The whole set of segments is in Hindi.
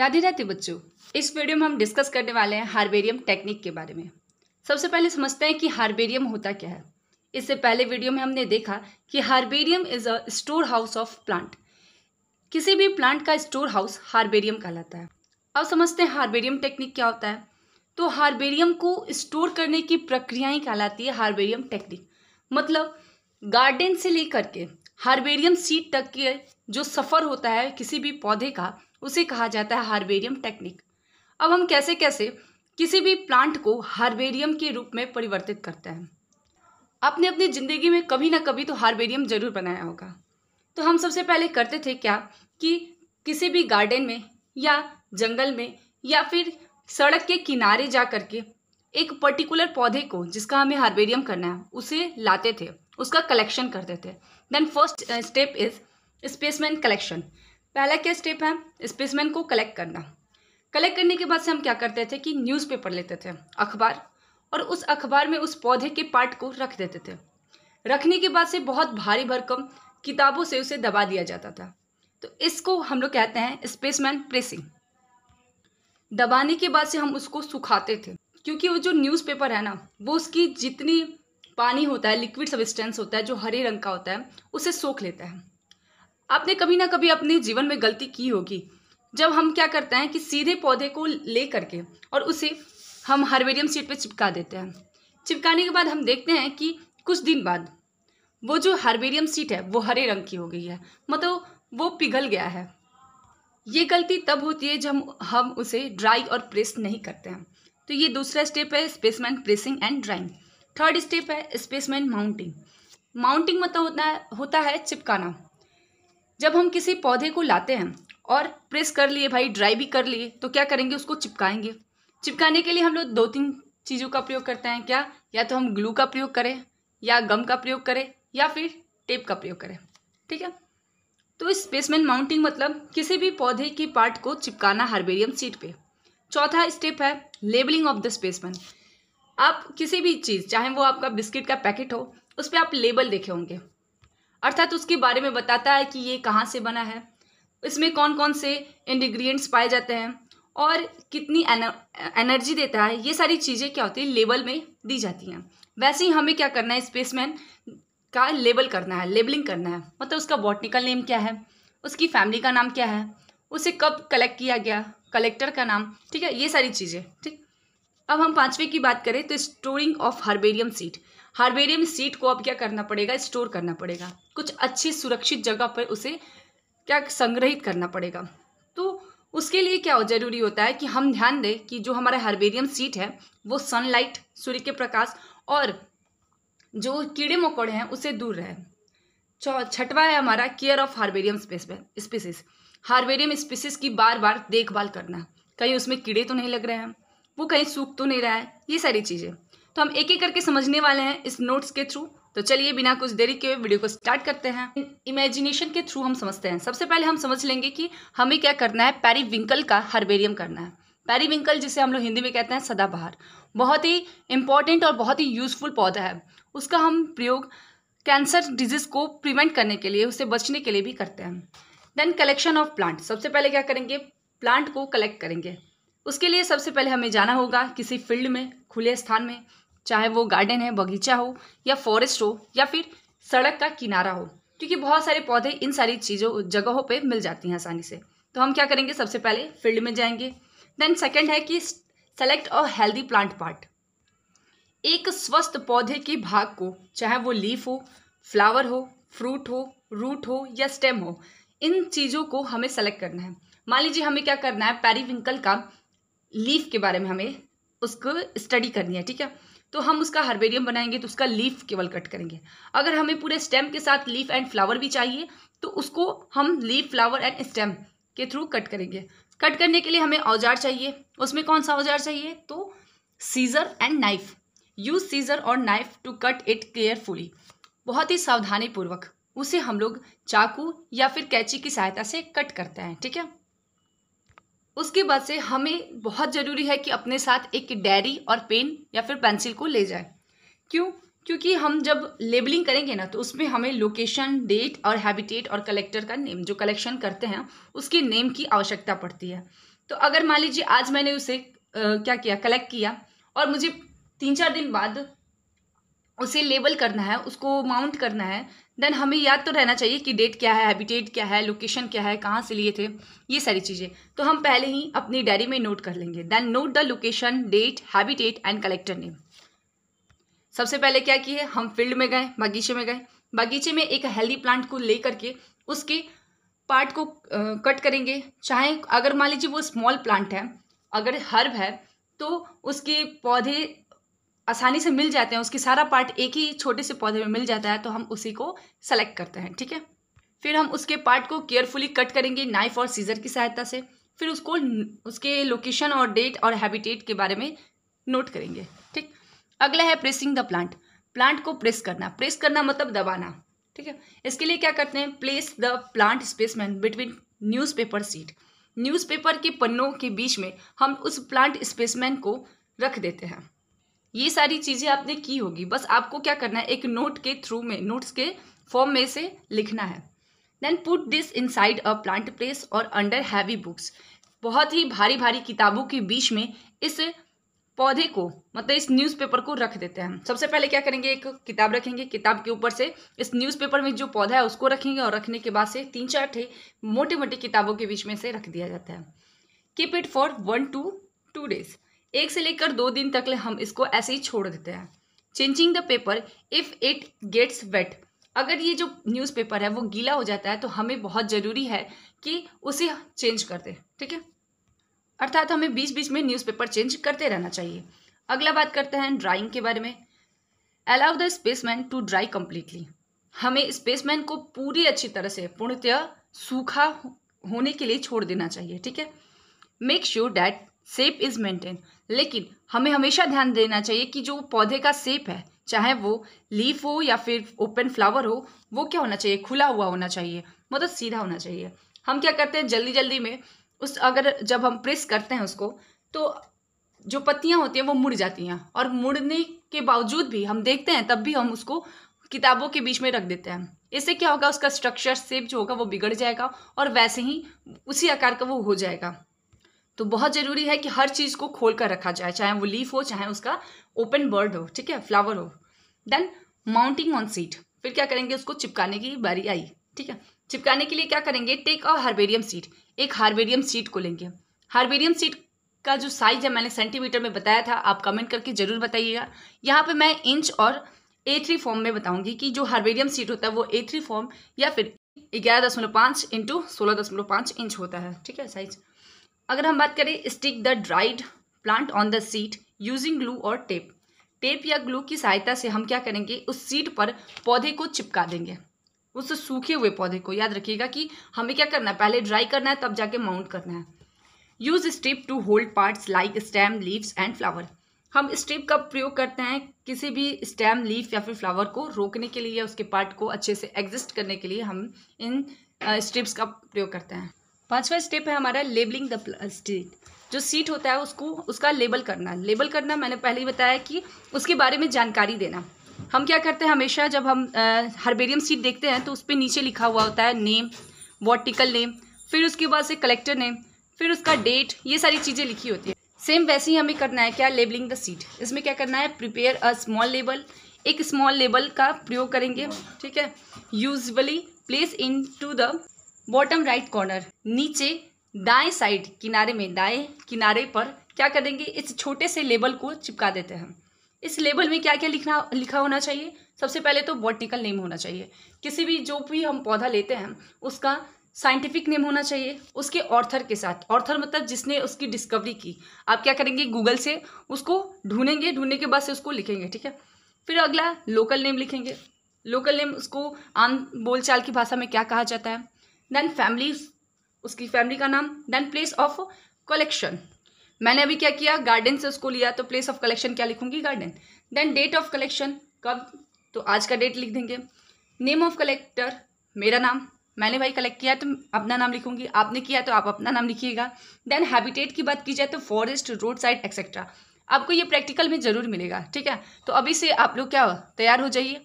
राधे राधे बच्चों, इस वीडियो में हम डिस्कस करने वाले हैं हार्बेरियम टेक्निक के बारे में। सबसे पहले समझते हैं कि हार्बेरियम होता क्या है। इससे पहले वीडियो में हमने देखा कि herbarium is a store house of plant. किसी भी प्लांट का स्टोर हाउस हार्बेरियम कहलाता है। अब समझते हैं हार्बेरियम टेक्निक क्या होता है। तो हार्बेरियम को स्टोर करने की प्रक्रियाएं कहलाती है हार्बेरियम टेक्निक। मतलब गार्डन से लेकर के हार्बेरियम सीड तक के जो सफ़र होता है किसी भी पौधे का, उसे कहा जाता है हार्बेरियम टेक्निक। अब हम कैसे कैसे किसी भी प्लांट को हार्बेरियम के रूप में परिवर्तित करते हैं। आपने अपनी ज़िंदगी में कभी ना कभी तो हार्बेरियम जरूर बनाया होगा। तो हम सबसे पहले करते थे क्या कि किसी भी गार्डन में या जंगल में या फिर सड़क के किनारे जा कर के एक पर्टिकुलर पौधे को जिसका हमें हार्बेरियम करना है उसे लाते थे, उसका कलेक्शन करते थे। Then first step is specimen collection. पहला क्या स्टेप है? स्पेसमेन को कलेक्ट करना। कलेक्ट करने के बाद से हम क्या करते थे कि न्यूज़पेपर लेते थे, अखबार, और उस अखबार में उस पौधे के पार्ट को रख देते थे। रखने के बाद से बहुत भारी भरकम किताबों से उसे दबा दिया जाता था। तो इसको हम लोग कहते हैं स्पेसमैन प्रेसिंग। दबाने के बाद से हम उसको सुखाते थे, क्योंकि वो जो न्यूज़पेपर है ना, वो उसकी जितनी पानी होता है, लिक्विड सब्सटेंस होता है जो हरे रंग का होता है, उसे सोख लेता है। आपने कभी ना कभी अपने जीवन में गलती की होगी जब हम क्या करते हैं कि सीधे पौधे को ले करके और उसे हम हार्बेरियम शीट पे चिपका देते हैं। चिपकाने के बाद हम देखते हैं कि कुछ दिन बाद वो जो हार्बेरियम शीट है वो हरे रंग की हो गई है, मतलब वो पिघल गया है। ये गलती तब होती है जब हम उसे ड्राई और प्रेस नहीं करते हैं। तो ये दूसरा स्टेप है spaceman pressing and drawing. Third step है स्पेसमैन माउंटिंग। माउंटिंग मतलब होता है चिपकाना। जब हम किसी पौधे को लाते हैं और प्रेस कर लिए भाई, ड्राई भी कर लिए, तो क्या करेंगे, उसको चिपकाएंगे। चिपकाने के लिए हम लोग 2-3 चीज़ों का प्रयोग करते हैं। क्या? या तो हम ग्लू का प्रयोग करें, या गम का प्रयोग करें, या फिर टेप का प्रयोग करें। ठीक है। तो स्पेसमैन माउंटिंग मतलब किसी भी पौधे के पार्ट को चिपकाना हार्बेरियम शीट पे। चौथा स्टेप है लेबलिंग ऑफ द स्पेसमैन। आप किसी भी चीज़, चाहे वो आपका बिस्किट का पैकेट हो, उस पर आप लेबल देखे होंगे, अर्थात उसके बारे में बताता है कि ये कहाँ से बना है, इसमें कौन कौन से इंग्रेडिएंट्स पाए जाते हैं और कितनी एनर्जी देता है। ये सारी चीज़ें क्या होती है, लेबल में दी जाती हैं। वैसे ही हमें क्या करना है, स्पेसमैन का लेबल करना है, लेबलिंग करना है। मतलब उसका बॉटनिकल नेम क्या है, उसकी फैमिली का नाम क्या है, उसे कब कलेक्ट किया गया, कलेक्टर का नाम, ठीक है, ये सारी चीज़ें। ठीक। अब हम 5वें की बात करें तो storing of herbarium seed. Herbarium seed को अब क्या करना पड़ेगा, स्टोर करना पड़ेगा। कुछ अच्छी सुरक्षित जगह पर उसे क्या संग्रहित करना पड़ेगा। तो उसके लिए क्या जरूरी होता है कि हम ध्यान दें कि जो हमारा हार्बेरियम सीड है वो सनलाइट, सूर्य के प्रकाश और जो कीड़े मकोड़े हैं उससे दूर रहे। छठवा है हमारा care of herbarium species. Herbarium species की बार बार देखभाल करना, कहीं उसमें कीड़े तो नहीं लग रहे हैं, वो कहीं सूख तो नहीं रहा है, ये सारी चीज़ें। तो हम एक एक करके समझने वाले हैं इस नोट्स के थ्रू। तो चलिए बिना कुछ देरी के वीडियो को स्टार्ट करते हैं। इमेजिनेशन के थ्रू हम समझते हैं। सबसे पहले हम समझ लेंगे कि हमें क्या करना है, पेरीविंकल का हार्बेरियम करना है। पेरीविंकल जिसे हम लोग हिंदी में कहते हैं सदाबहार, बहुत ही इंपॉर्टेंट और बहुत ही यूजफुल पौधा है। उसका हम प्रयोग कैंसर डिजीज को प्रिवेंट करने के लिए, उससे बचने के लिए भी करते हैं। Then collection of plant. सबसे पहले क्या करेंगे, प्लांट को कलेक्ट करेंगे। उसके लिए सबसे पहले हमें जाना होगा किसी फील्ड में, खुले स्थान में, चाहे वो गार्डन है, बगीचा हो, या फॉरेस्ट हो, या फिर सड़क का किनारा हो, क्योंकि बहुत सारे पौधे इन सारी चीज़ों जगहों पे मिल जाती हैं आसानी से। तो हम क्या करेंगे, सबसे पहले फील्ड में जाएंगे। देन सेकंड है कि select a healthy plant part. एक स्वस्थ पौधे के भाग को, चाहे वो लीफ हो, फ्लावर हो, फ्रूट हो, रूट हो या स्टेम हो, इन चीज़ों को हमें सेलेक्ट करना है। मान लीजिए हमें क्या करना है, पेरीविंकल का लीफ के बारे में हमें उसको स्टडी करनी है। ठीक है। तो हम उसका हार्बेरियम बनाएंगे तो उसका लीफ केवल कट करेंगे। अगर हमें पूरे स्टेम के साथ लीफ एंड फ्लावर भी चाहिए तो उसको हम लीफ, फ्लावर एंड स्टेम के थ्रू कट करेंगे। कट करने के लिए हमें औजार चाहिए। उसमें कौन सा औजार चाहिए, तो scissor and knife. Use scissor और knife to cut it carefully. बहुत ही सावधानी पूर्वक उसे हम लोग चाकू या फिर कैंची की सहायता से कट करते हैं। ठीक है। उसके बाद से हमें बहुत ज़रूरी है कि अपने साथ एक डायरी और पेन या फिर पेंसिल को ले जाए। क्यों? क्योंकि हम जब लेबलिंग करेंगे ना तो उसमें हमें लोकेशन, डेट और हैबिटेट और कलेक्टर का नेम, जो कलेक्शन करते हैं उसके नेम की आवश्यकता पड़ती है। तो अगर मान लीजिए आज मैंने उसे क्या किया, कलेक्ट किया, और मुझे 3-4 दिन बाद उसे लेबल करना है, उसको माउंट करना है, देन हमें याद तो रहना चाहिए कि डेट क्या है, हैबिटेट क्या है, लोकेशन क्या है, कहाँ से लिए थे, ये सारी चीज़ें तो हम पहले ही अपनी डायरी में नोट कर लेंगे। Then note the location, date, habitat and collector name. सबसे पहले क्या किए, हम फील्ड में गए, बगीचे में गए, बगीचे में एक हेल्दी प्लांट को ले करके उसके पार्ट को कट करेंगे। चाहे अगर मान लीजिए वो स्मॉल प्लांट है, अगर हर्ब है तो उसके पौधे आसानी से मिल जाते हैं, उसकी सारा पार्ट एक ही छोटे से पौधे में मिल जाता है, तो हम उसी को सेलेक्ट करते हैं। ठीक है, फिर हम उसके पार्ट को केयरफुली कट करेंगे नाइफ और सीजर की सहायता से। फिर उसको उसके लोकेशन और डेट और हैबिटेट के बारे में नोट करेंगे। ठीक, अगला है प्रेसिंग द प्लांट। प्लांट को प्रेस करना, प्रेस करना मतलब दबाना। ठीक है, इसके लिए क्या करते हैं, place the plant specimen between newspaper sheet. Newspaper के पन्नों के बीच में हम उस प्लांट स्पेसमेन को रख देते हैं। ये सारी चीज़ें आपने की होगी, बस आपको क्या करना है, एक नोट के थ्रू में, नोट्स के फॉर्म में से लिखना है। Then put this inside a plant press और अंडर हैवी बुक्स। बहुत ही भारी भारी किताबों के बीच में इस पौधे को, मतलब इस न्यूज़पेपर को रख देते हैं। सबसे पहले क्या करेंगे, एक किताब रखेंगे, किताब के ऊपर से इस न्यूज़पेपर में जो पौधा है उसको रखेंगे, और रखने के बाद से 3-4 ठे मोटे मोटे किताबों के बीच में से रख दिया जाता है। Keep it for 1 to 2 days। 1 से लेकर 2 दिन तक हम इसको ऐसे ही छोड़ देते हैं। Changing the paper if it gets wet. अगर ये जो न्यूज़पेपर है वो गीला हो जाता है तो हमें बहुत ज़रूरी है कि उसे चेंज कर दें। ठीक है, अर्थात हमें बीच बीच में न्यूज़पेपर चेंज करते रहना चाहिए। अगला बात करते हैं ड्राइंग के बारे में। Allow the specimen to dry completely. हमें स्पेसमैन को पूरी अच्छी तरह से पूर्णतः सूखा होने के लिए छोड़ देना चाहिए। ठीक है, make sure that shape is maintain. लेकिन हमें हमेशा ध्यान देना चाहिए कि जो पौधे का शेप है, चाहे वो लीफ हो या फिर ओपन फ्लावर हो, वो क्या होना चाहिए, खुला हुआ होना चाहिए, मतलब सीधा होना चाहिए। हम क्या करते हैं जल्दी जल्दी में अगर जब हम प्रेस करते हैं उसको, तो जो पत्तियां होती हैं वो मुड़ जाती हैं, और मुड़ने के बावजूद भी हम देखते हैं तब भी हम उसको किताबों के बीच में रख देते हैं। इससे क्या होगा, उसका स्ट्रक्चर शेप जो होगा वो बिगड़ जाएगा और वैसे ही उसी आकार का वो हो जाएगा। तो बहुत ज़रूरी है कि हर चीज़ को खोल कर रखा जाए, चाहे वो लीफ हो, चाहे उसका ओपन बर्ड हो, ठीक है, फ्लावर हो। Then mounting on sheet. फिर क्या करेंगे, उसको चिपकाने की बारी आई। ठीक है, चिपकाने के लिए क्या करेंगे, टेक अ हार्बेरियम सीट। एक हार्बेरियम सीट को लेंगे। हार्बेरियम सीट का जो साइज है मैंने सेंटीमीटर में बताया था, आप कमेंट करके जरूर बताइएगा। यहाँ पे मैं इंच और A3 फॉर्म में बताऊंगी कि जो हार्बेरियम सीट होता है वो A3 फॉर्म या फिर 11.5 इंटू 16.5 इंच होता है। ठीक है, साइज। अगर हम बात करें, stick the dried plant on the seat using glue और टेप। टेप या ग्लू की सहायता से हम क्या करेंगे, उस सीट पर पौधे को चिपका देंगे, उस सूखे हुए पौधे को। याद रखिएगा कि हमें क्या करना है, पहले ड्राई करना है तब जाके माउंट करना है। Use strip to hold parts like stem, leaves and flower. हम स्ट्रिप का प्रयोग करते हैं किसी भी स्टेम, लीफ या फिर फ्लावर को रोकने के लिए या उसके पार्ट को अच्छे से एग्जिस्ट करने के लिए हम इन स्ट्रिप्स का प्रयोग करते हैं। 5वां स्टेप है हमारा लेबलिंग द सीट। जो सीट होता है उसको उसका लेबल करना। लेबल करना मैंने पहले ही बताया कि उसके बारे में जानकारी देना। हम क्या करते हैं, हमेशा जब हम हार्बेरियम सीट देखते हैं तो उस पर नीचे लिखा हुआ होता है नेम, बॉटिकल नेम, फिर उसके बाद से कलेक्टर नेम, फिर उसका डेट, ये सारी चीज़ें लिखी होती है। सेम वैसे ही हमें करना है क्या, लेबलिंग द सीट। इसमें क्या करना है, प्रिपेयर अ स्मॉल लेबल। एक स्मॉल लेबल का प्रयोग करेंगे। ठीक है, usually place into the bottom right corner. नीचे दाएं साइड किनारे में, दाएं किनारे पर क्या करेंगे, इस छोटे से लेबल को चिपका देते हैं। इस लेबल में क्या क्या लिखा होना चाहिए, सबसे पहले तो बॉटनिकल नेम होना चाहिए। किसी भी जो भी हम पौधा लेते हैं उसका साइंटिफिक नेम होना चाहिए, उसके ऑर्थर के साथ। ऑर्थर मतलब जिसने उसकी डिस्कवरी की। आप क्या करेंगे, गूगल से उसको ढूंढेंगे, ढूंढने के बाद से उसको लिखेंगे। ठीक है, फिर अगला लोकल नेम लिखेंगे। लोकल नेम उसको आम बोलचाल की भाषा में क्या कहा जाता है। देन फैमिली, उसकी फैमिली का नाम। Then place of collection. मैंने अभी क्या किया, गार्डन से उसको लिया तो प्लेस ऑफ कलेक्शन क्या लिखूंगी, garden. Then date of collection, कब, तो आज का डेट लिख देंगे। नेम ऑफ कलेक्टर, मेरा नाम, मैंने भाई कलेक्ट किया तो अपना नाम लिखूंगी, आपने किया तो आप अपना नाम लिखिएगा। देन हैबिटेट की बात की जाए तो फॉरेस्ट, रोड साइड एक्सेट्रा। आपको ये प्रैक्टिकल में जरूर मिलेगा। ठीक है, तो अभी से आप लोग क्या तैयार हो जाइए।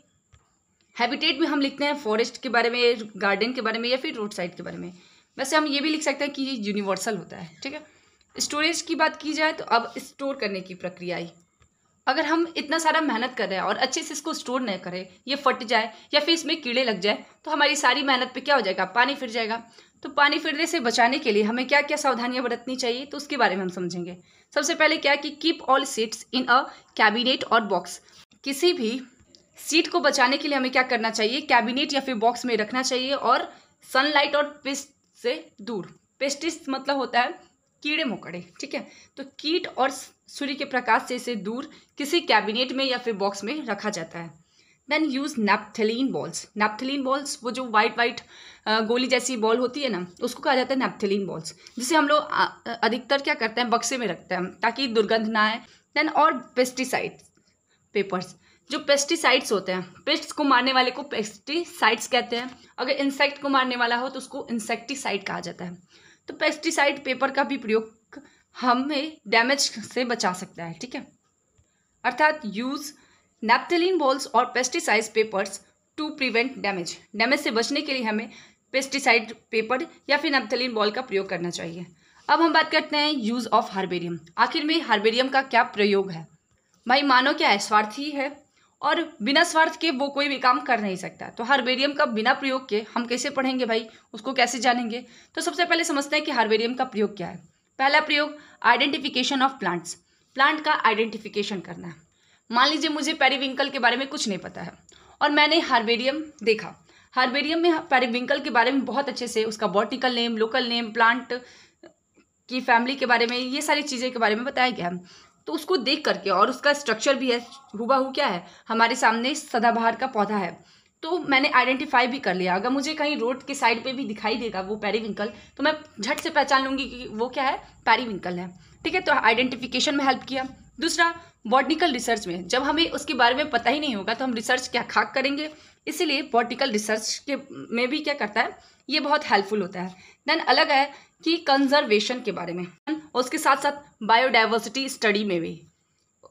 हैबिटेट में हम लिखते हैं फॉरेस्ट के बारे में, गार्डन के बारे में या फिर रोड साइड के बारे में। वैसे हम ये भी लिख सकते हैं कि ये यूनिवर्सल होता है। ठीक है, स्टोरेज की बात की जाए तो अब स्टोर करने की प्रक्रिया आई। अगर हम इतना सारा मेहनत कर रहे हैं और अच्छे से इसको स्टोर नहीं करें, ये फट जाए या फिर इसमें कीड़े लग जाए तो हमारी सारी मेहनत पे क्या हो जाएगा, पानी फिर जाएगा। तो पानी फिरने से बचाने के लिए हमें क्या क्या सावधानियां बरतनी चाहिए, तो उसके बारे में हम समझेंगे। सबसे पहले क्या कि कीप ऑल सीड्स इन अ कैबिनेट और बॉक्स। किसी भी सीड को बचाने के लिए हमें क्या करना चाहिए, कैबिनेट या फिर बॉक्स में रखना चाहिए और सनलाइट और पेस्ट से दूर। पेस्टिस मतलब होता है कीड़े मकोड़े, ठीक है। तो कीट और सूर्य के प्रकाश से इसे दूर किसी कैबिनेट में या फिर बॉक्स में रखा जाता है। Then use naphthalene balls. Naphthalene balls वो जो वाइट गोली जैसी बॉल होती है ना, उसको कहा जाता है नैप्थलीन बॉल्स, जिसे हम लोग अधिकतर क्या करते हैं, बक्से में रखते हैं ताकि दुर्गंध ना आए। देन और पेस्टिसाइड पेपर्स। जो पेस्टिसाइड्स होते हैं, पेस्ट्स को मारने वाले को पेस्टिसाइड्स कहते हैं। अगर इंसेक्ट को मारने वाला हो तो उसको इंसेक्टिसाइड कहा जाता है। तो पेस्टिसाइड पेपर का भी प्रयोग हमें डैमेज से बचा सकता है, ठीक है। अर्थात यूज नैप्थलीन बॉल्स और pesticide papers to prevent damage. Damage से बचने के लिए हमें पेस्टिसाइड पेपर या फिर नैप्थलीन बॉल का प्रयोग करना चाहिए। अब हम बात करते हैं यूज ऑफ हार्बेरियम। आखिर में हार्बेरियम का क्या प्रयोग है। भाई मानव क्या है, स्वार्थी है और बिना स्वार्थ के वो कोई भी काम कर नहीं सकता। तो हार्बेरियम का बिना प्रयोग के हम कैसे पढ़ेंगे भाई, उसको कैसे जानेंगे। तो सबसे पहले समझते हैं कि हार्बेरियम का प्रयोग क्या है। पहला प्रयोग आइडेंटिफिकेशन ऑफ प्लांट्स। प्लांट का आइडेंटिफिकेशन करना है। मान लीजिए मुझे पेरीविंकल के बारे में कुछ नहीं पता है और मैंने हार्बेरियम देखा। हार्बेरियम में पेरीविंकल के बारे में बहुत अच्छे से उसका botanical name, local name, plant की फैमिली के बारे में, ये सारी चीज़ें के बारे में बताया गया है। तो उसको देख करके, और उसका स्ट्रक्चर भी है हुबहू क्या है, हमारे सामने सदाबहार का पौधा है, तो मैंने आइडेंटिफाई भी कर लिया। अगर मुझे कहीं रोड के साइड पे भी दिखाई देगा वो पेरीविंकल, तो मैं झट से पहचान लूंगी कि वो क्या है, पेरीविंकल है, ठीक है। तो आइडेंटिफिकेशन में हेल्प किया। दूसरा, बॉटनिकल रिसर्च में जब हमें उसके बारे में पता ही नहीं होगा तो हम रिसर्च क्या खाक करेंगे, इसीलिए बॉटनिकल रिसर्च के में भी क्या करता है, ये बहुत हेल्पफुल होता है। देन अलग है कि कंजर्वेशन के बारे में, और उसके साथ साथ बायोडाइवर्सिटी स्टडी में भी,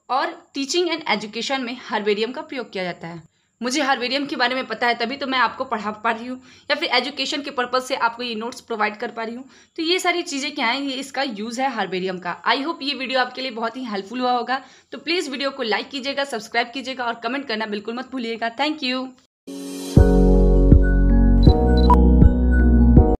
और टीचिंग एंड एजुकेशन में हार्बेरियम का प्रयोग किया जाता है। मुझे हार्बेरियम के बारे में पता है तभी तो मैं आपको पढ़ा पा रही हूँ, या फिर एजुकेशन के पर्पज से आपको ये नोट्स प्रोवाइड कर पा रही हूँ। तो ये सारी चीज़ें क्या हैं, ये इसका यूज़ है हार्बेरियम का। आई होप ये वीडियो आपके लिए बहुत ही हेल्पफुल हुआ होगा। तो प्लीज़ वीडियो को लाइक कीजिएगा, सब्सक्राइब कीजिएगा और कमेंट करना बिल्कुल मत भूलिएगा। Thank you.